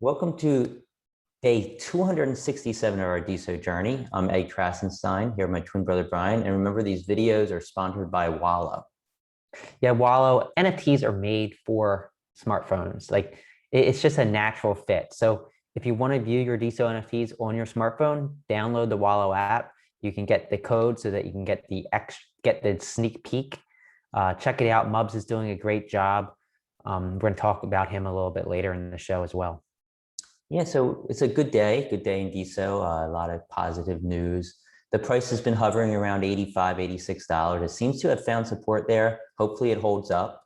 Welcome to day 267 of our DeSo journey. I'm Egg Trassenstein here with my twin brother Brian. And remember, these videos are sponsored by Wallow. Yeah, Wallow, NFTs are made for smartphones. It's just a natural fit. So if you want to view your DeSo NFTs on your smartphone, download the Wallow app. You can get the code so that you can get the sneak peek. Check it out. Mubs is doing a great job. We're going to talk about him a little bit later in the show as well. Yeah, so it's a good day in DeSo. A lot of positive news. The price has been hovering around $85, $86. It seems to have found support there. Hopefully it holds up.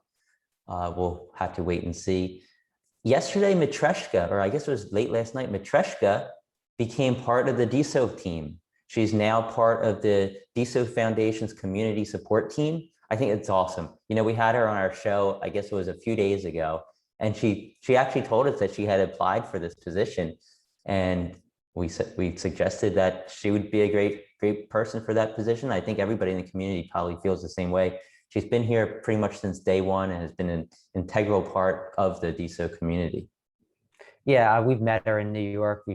We'll have to wait and see. Yesterday, Matreshka, or I guess it was late last night, Matreshka became part of the DeSo team. She's now part of the DeSo Foundation's community support team. I think it's awesome. You know, we had her on our show, I guess it was a few days ago, and she actually told us that she had applied for this position, and we suggested that she would be a great person for that position. I think everybody in the community probably feels the same way. She's been here pretty much since day one and has been an integral part of the DeSo community. Yeah, we've met her in New York.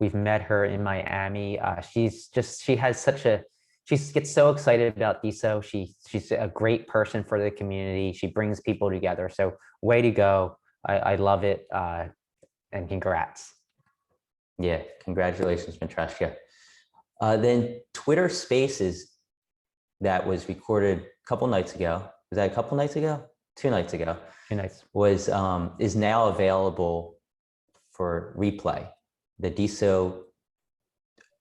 We've met her in Miami. She gets so excited about DeSo. She's a great person for the community. She brings people together. So way to go. I love it. And congrats. Yeah, congratulations, Matreshka. Then Twitter Spaces that was recorded a couple nights ago. Was that a couple nights ago? 2 nights ago. 2 nights. Is now available for replay. The DeSo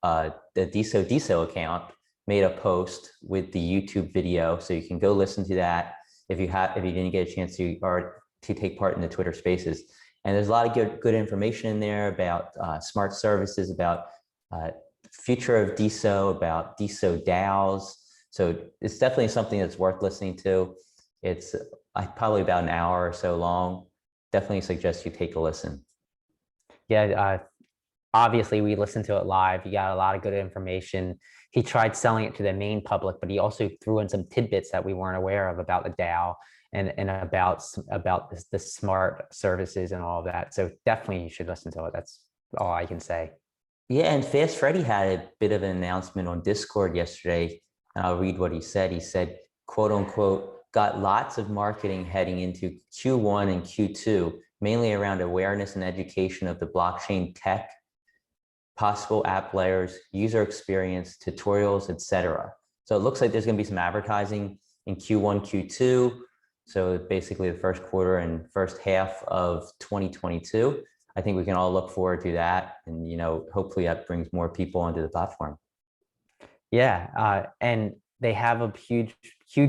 DeSo account made a post with the YouTube video, so you can go listen to that if you didn't get a chance to take part in the Twitter Spaces. And there's a lot of good information in there about smart services, about future of DeSo, about DeSo DAOs. So it's definitely something that's worth listening to. It's probably about an hour or so long. Definitely suggest you take a listen. Yeah, obviously we listened to it live. You got a lot of good information. He tried selling it to the main public, but he also threw in some tidbits that we weren't aware of about the DAO and about the smart services and all of that. So definitely you should listen to it. That's all I can say. Yeah, and Fast Freddy had a bit of an announcement on Discord yesterday, and I'll read what he said. He said, quote unquote, got lots of marketing heading into Q1 and Q2, mainly around awareness and education of the blockchain tech, possible app layers, user experience, tutorials, etc. So it looks like there's going to be some advertising in Q1, Q2. So basically the first quarter and first half of 2022. I think we can all look forward to that. And, you know, hopefully that brings more people onto the platform. Yeah, and they have a huge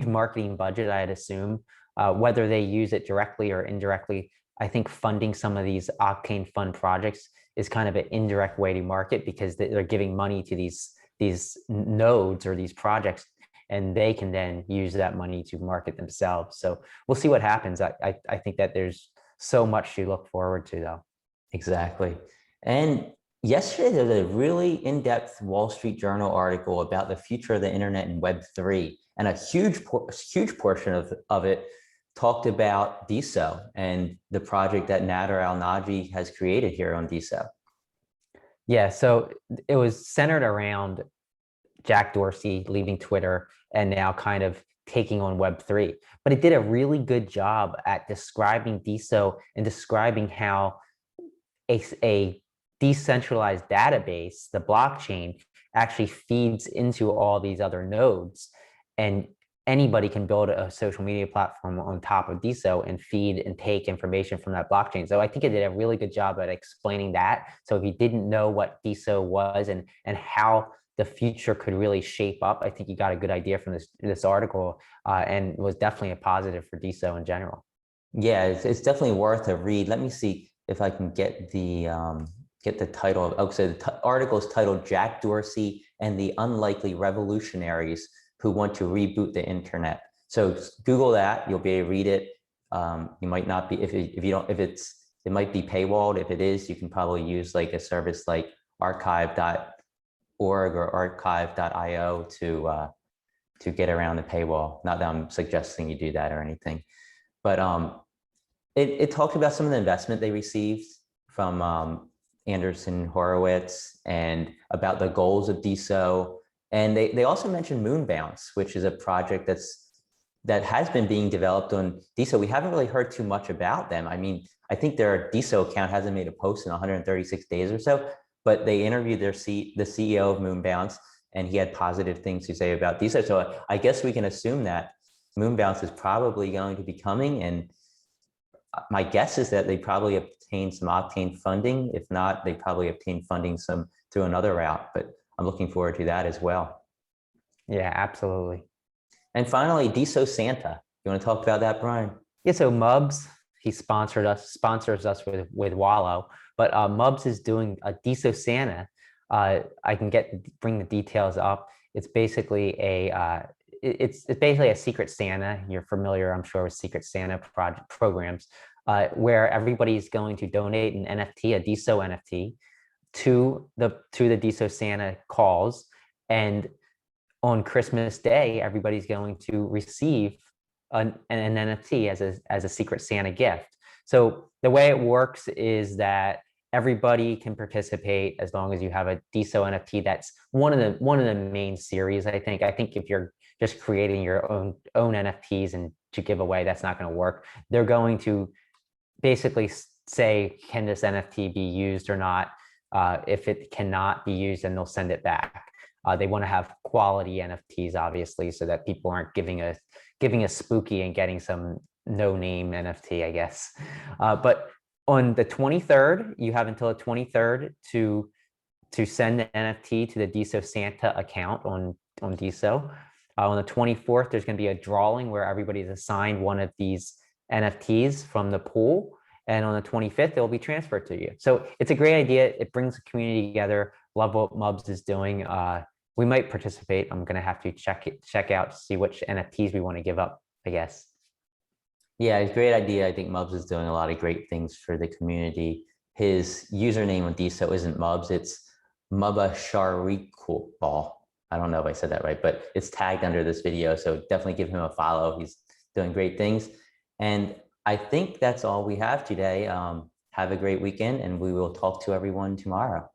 marketing budget, I'd assume. Whether they use it directly or indirectly, I think funding some of these Octane Fund projects is kind of an indirect way to market, because they're giving money to these nodes or these projects, and they can then use that money to market themselves. So we'll see what happens. I think that there's so much to look forward to, though. Exactly. And yesterday, there was a really in-depth Wall Street Journal article about the future of the internet and Web3, and a huge portion of it talked about DeSo and the project that Nader Al-Naji has created here on DeSo. Yeah, so it was centered around Jack Dorsey leaving Twitter and now kind of taking on Web3. But it did a really good job at describing DeSo and describing how a decentralized database, the blockchain, actually feeds into all these other nodes. And anybody can build a social media platform on top of DeSo and feed and take information from that blockchain. So I think it did a really good job at explaining that. So if you didn't know what DeSo was and how the future could really shape up, I think you got a good idea from this article, and it was definitely a positive for DeSo in general. Yeah, it's definitely worth a read. Let me see if I can get the title. Oh, so the article is titled "Jack Dorsey and the Unlikely Revolutionaries Who Want to Reboot the Internet." So Google that, you'll be able to read it. You might not be, it might be paywalled. If it is, you can probably use like a service like archive.org or archive.io to get around the paywall. Not that I'm suggesting you do that or anything, but it talked about some of the investment they received from Anderson Horowitz and about the goals of DeSo. And they also mentioned Moon Bounce, which is a project that has been being developed on DeSo. We haven't really heard too much about them. I mean, I think their DeSo account hasn't made a post in 136 days or so, but they interviewed the CEO of Moon Bounce, and he had positive things to say about DeSo. So I guess we can assume that Moon Bounce is probably going to be coming, and my guess is that they probably obtained some Octane funding. If not, they probably obtained funding some through another route, but I'm looking forward to that as well. Yeah, absolutely. And finally, DeSo Santa. You want to talk about that, Brian? Yeah, so Mubs, he sponsors us with Wallow, but Mubs is doing a DeSo Santa. I can bring the details up. It's basically it's basically a Secret Santa. You're familiar, I'm sure, with Secret Santa programs, where everybody's going to donate an NFT, a DeSo NFT, to the DeSo Santa calls, and on Christmas Day, everybody's going to receive an NFT as a Secret Santa gift. So the way it works is that everybody can participate as long as you have a DeSo NFT. That's one of the main series. I think if you're just creating your own NFTs and to give away, that's not going to work. They're going to basically say, can this NFT be used or not? If it cannot be used, then they'll send it back. They want to have quality NFTs, obviously, so that people aren't giving a spooky and getting some no-name NFT, I guess. But on the 23rd, you have until the 23rd to send the NFT to the DeSo Santa account on DeSo. On the 24th, there's going to be a drawing where everybody's assigned one of these NFTs from the pool. And on the 25th, it will be transferred to you. So it's a great idea. It brings the community together. Love what Mubs is doing. We might participate. I'm going to have to check out to see which NFTs we want to give up, I guess. Yeah, it's a great idea. I think Mubs is doing a lot of great things for the community. His username on DeSo isn't Mubs, it's Mubasharikubal. I don't know if I said that right, but it's tagged under this video. So definitely give him a follow. He's doing great things. And I think that's all we have today. Have a great weekend, and we will talk to everyone tomorrow.